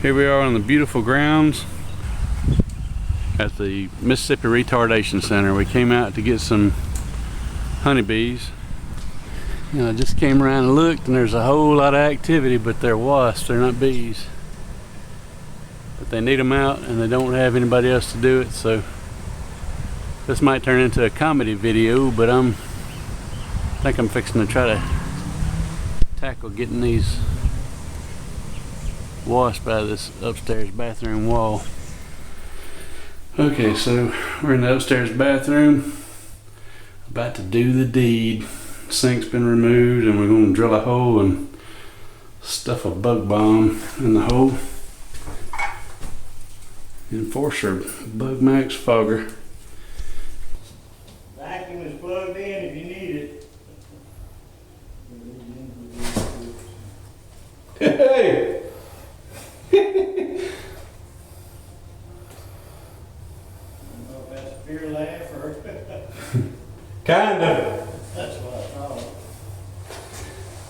Here we are on the beautiful grounds at the Mississippi Retardation Center. We came out to get some honeybees. I just came around and looked, and there's a whole lot of activity, but they're wasps, they're not bees. But they need them out, and they don't have anybody else to do it, so this might turn into a comedy video, but I think I'm fixing to try to tackle getting these wasps out of this upstairs bathroom wall. Okay, so we're in the upstairs bathroom, about to do the deed. Sink's been removed, and we're going to drill a hole and stuff a bug bomb in the hole. Enforcer Bug Max Fogger. Vacuum is plugged in if you need it. Hey! I don't know if that's a fear laugh or... Kind of. That's what I thought.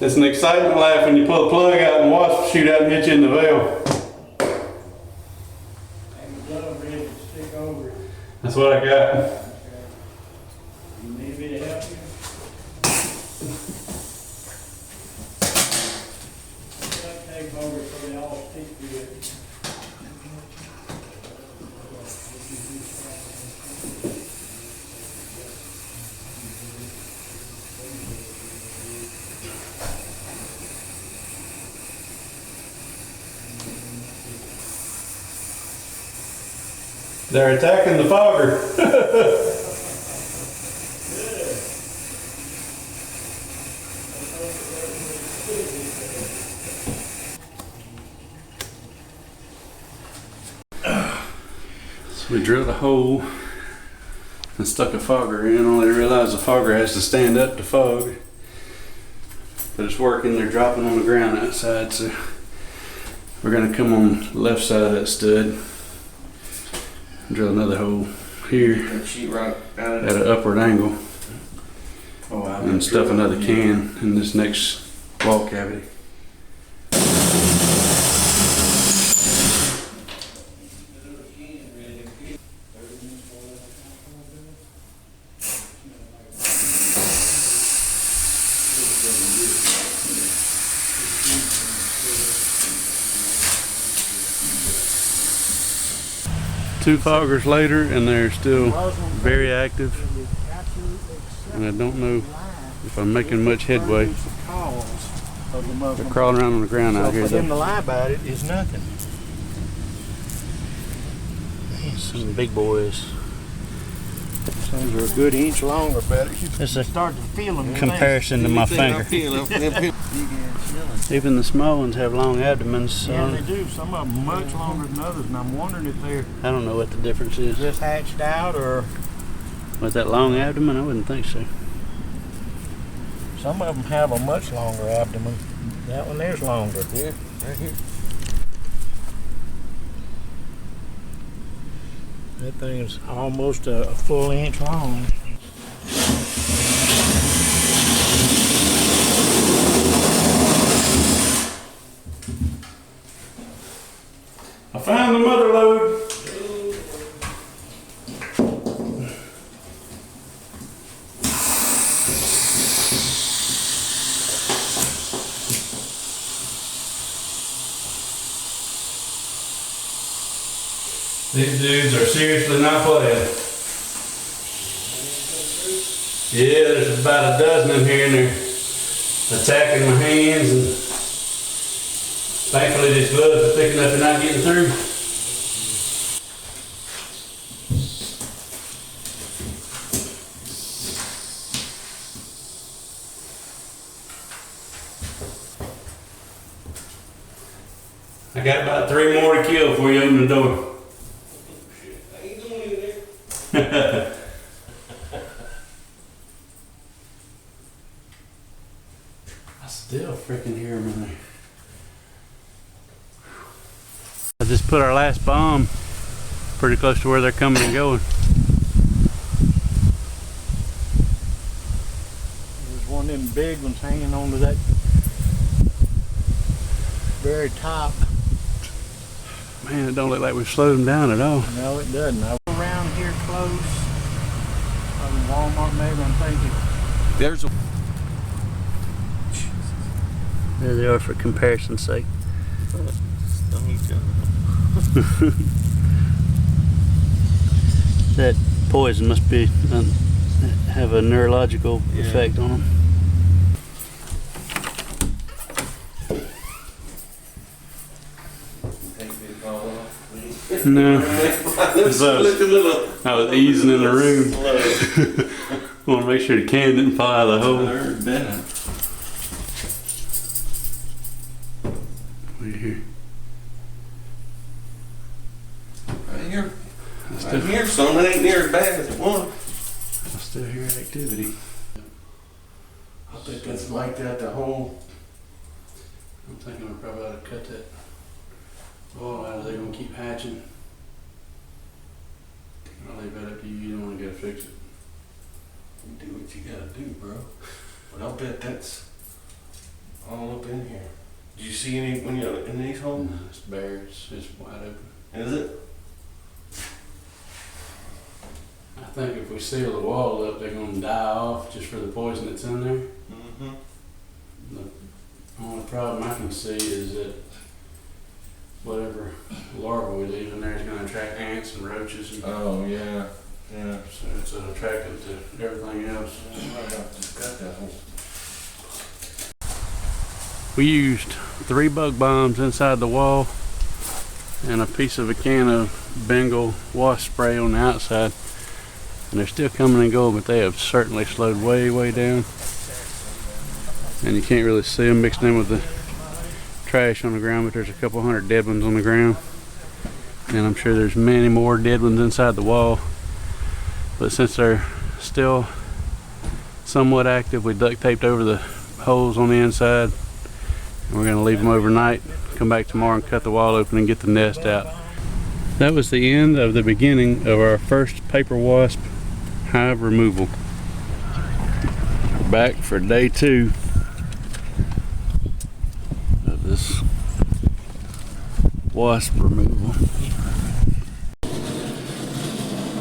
It's an excitement laugh when you pull the plug out and wasps shoot out and hit you in the veil. And the glove ready to stick over it. That's what I got. Okay. You need me to help you? Duct tape over it so they all stick to it. They're attacking the fogger. So we drilled a hole and stuck a fogger in, only realized the fogger has to stand up to fog. But it's working, they're dropping on the ground outside, so we're gonna come on the left side of that stud. Drill another hole here at an upward angle, and stuff another can in this next wall cavity. Two foggers later, and they're still very active, and I don't know if I'm making much headway. They're crawling around on the ground out here. For them to lie about it is nothing. Some big boys. Things are a good inch longer, but It's a start to feel them. comparison to my finger. Even the small ones have long abdomens. So Yeah, they do. Some of them much longer than others, and I'm wondering if they're I don't know what the difference is. just hatched out or With that long abdomen, I wouldn't think so. some of them have a much longer abdomen. That one there's longer. Yeah, right here. That thing is almost a full inch long. I found the mother lode. These dudes are seriously not playing. Yeah, there's about a dozen in here, and they're attacking my hands, and thankfully these gloves are thick enough they're not getting through. I got about 3 more to kill before you open the door. I still freaking hear them in there. I just put our last bomb pretty close to where they're coming and going. There's one of them big ones hanging onto that very top. Man, it don't look like we've slowed them down at all. No, it doesn't. I go around here close. Walmart maybe, I'm thinking. There's a... There they are for comparison's sake. That poison must be have a neurological effect on them. No, I was easing in the room. Want to make sure the can didn't fly out of the hole. Right here. Right here, son. It ain't near as bad as it was. I still hear activity. I think that's like that the whole... I'm thinking we probably ought to cut that oil out of there. They're going to keep hatching. I'll leave that up to you. You don't want to go fix it. You do what you gotta do, bro. But I'll bet that's all up in here. Did you see any when you're in these holes? No, it's bare. It's wide open. Is it? I think if we seal the wall up, they're going to die off just for the poison that's in there. Mm-hmm. The only problem I can see is that whatever larva we leave in there is going to attract ants and roaches. And Oh, yeah. Yeah. so it's attractive to everything else. Got that hole. We used 3 bug bombs inside the wall and a piece of a can of Bengal wasp spray on the outside. And they're still coming and going, but they have certainly slowed way, way down. And you can't really see them mixed in with the trash on the ground, but there's a couple hundred dead ones on the ground. And I'm sure there's many more dead ones inside the wall. But since they're still somewhat active, we duct taped over the holes on the inside. And we're going to leave them overnight, come back tomorrow and cut the wall open and get the nest out. That was the end of the beginning of our first paper wasp hive removal. We're back for day 2 of this wasp removal.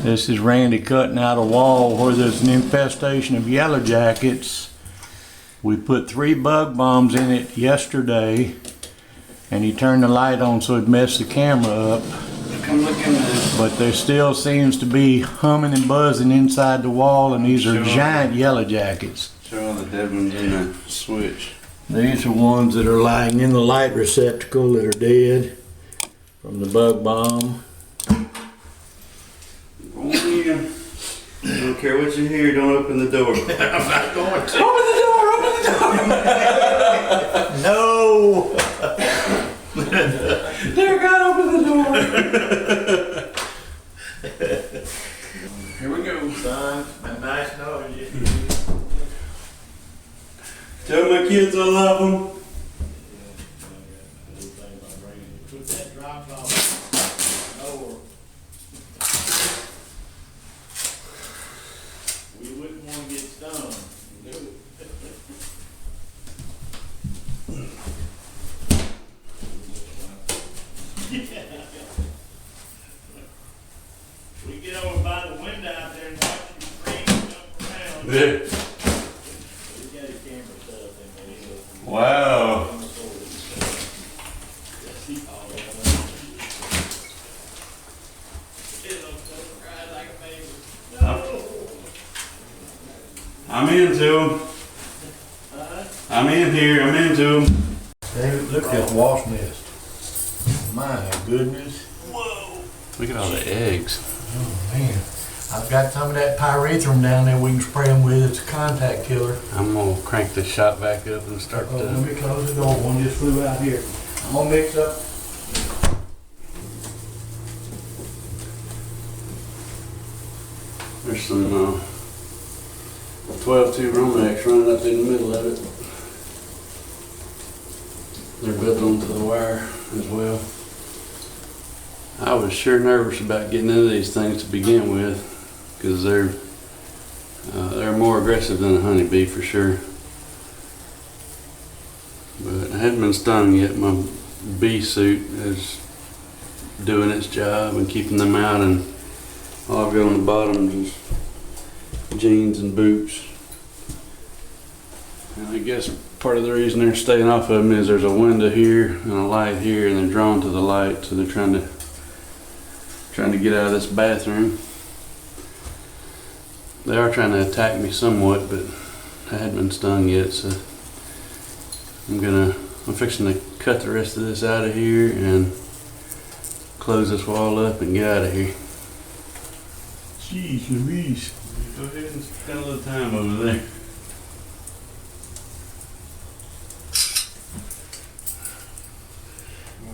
This is Randy cutting out a wall where there's an infestation of yellow jackets. We put 3 bug bombs in it yesterday, and he turned the light on so it messed the camera up. Come look in there. But there still seems to be humming and buzzing inside the wall, and these are giant yellow jackets. Show all the dead ones in the switch. These are ones that are lying in the light receptacle that are dead from the bug bomb. Go in. I don't care what you hear, don't open the door. I'm not going to. Open the door! Open the door! No! Dear God, open the door! Here we go. Son, nice knowing you. Tell my kids I love them. Put that drop off. We wouldn't want to get stung. We get over by the window out there and watch you scream and jump around. Yeah. We got his camera set up in there. Wow. I'm into them. I'm in here. I'm into them. David, look at that wasp nest. My goodness. Whoa. Look at all the eggs. Oh man. I've got some of that pyrethrum down there we can spray them with. It's a contact killer. I'm going to crank the shot back up and start Let me close the door. One just flew out here. I'm going to mix up. There's some 12-2 Romex running up in the middle of it. They're built onto the wire as well. I was sure nervous about getting into these things to begin with, because they're more aggressive than a honeybee for sure. But I hadn't been stung yet. My bee suit has doing its job and keeping them out, and all I've got on the bottom is jeans and boots. And I guess part of the reason they're staying off of them is there's a window here and a light here, and they're drawn to the light, so they're trying to get out of this bathroom. They are trying to attack me somewhat, but I hadn't been stung yet, so I'm fixing to cut the rest of this out of here and close this wall up and get out of here. Jeez Louise. Go ahead and spend a little time over there.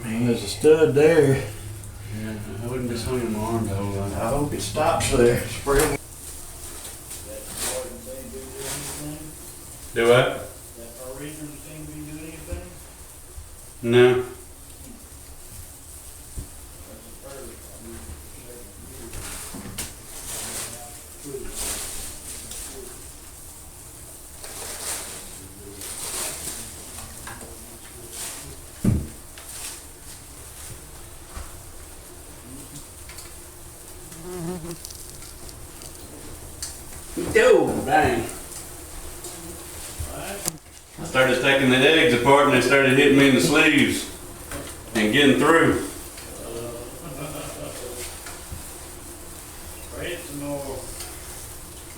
Man, there's a stud there. Yeah, I wouldn't be swinging my arm the whole time. I hope it stops there. Spring. Do what? No. Yo, bang. I started taking the eggs apart and they started hitting me in the sleeves and getting through.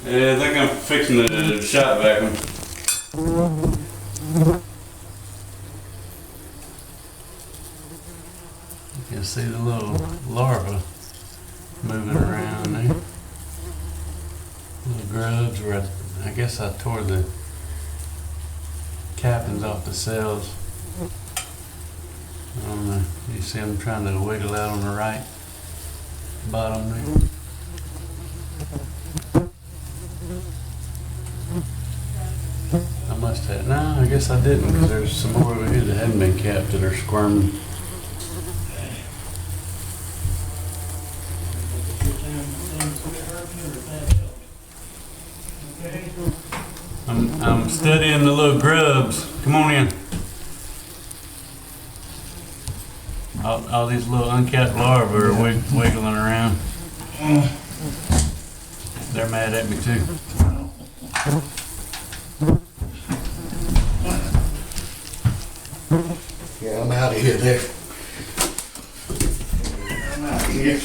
Yeah, I think I'm fixing the shop vacuum. You can see the little larva moving around there. Little grubs where I guess I tore the cappings off the cells. I don't know. You see them trying to wiggle out on the right bottom there. I must have. No, I guess I didn't, because there's some more over here that hadn't been capped that are squirming. I'm studying the little grubs. Come on in. All these little uncapped larvae are wiggling around. They're mad at me too. Yeah, I'm out of here there. I'm out of here.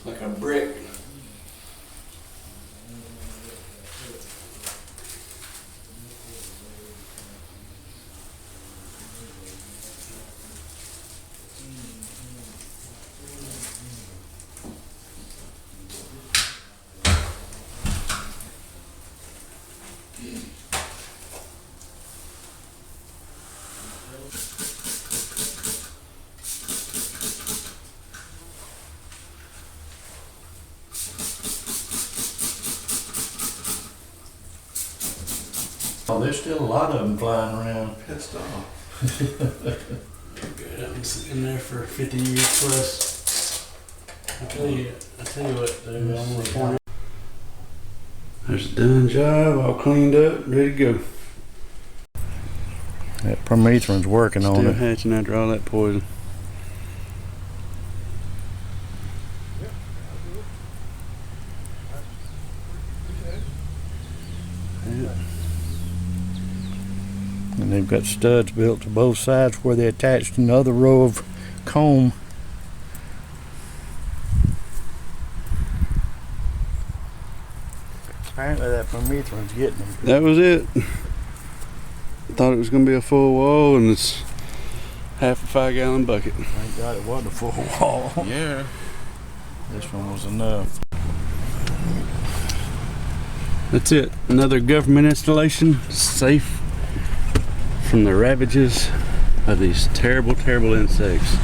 Like a brick. Oh, there's still a lot of them flying around. Pissed off. Good. I've been sitting there for 50 years plus. I tell you what, dude, I'm gonna point out. There's a done job, all cleaned up, ready to go. That permethrin's working on Still it. hatching after all that poison. And they've got studs built to both sides where they attached another row of comb. Apparently that permethrin's getting them. That was it. Thought it was gonna be a full wall, and it's half a 5-gallon bucket. Thank God it wasn't a full wall. Yeah. This one was enough. That's it. Another government installation, safe from the ravages of these terrible, terrible insects.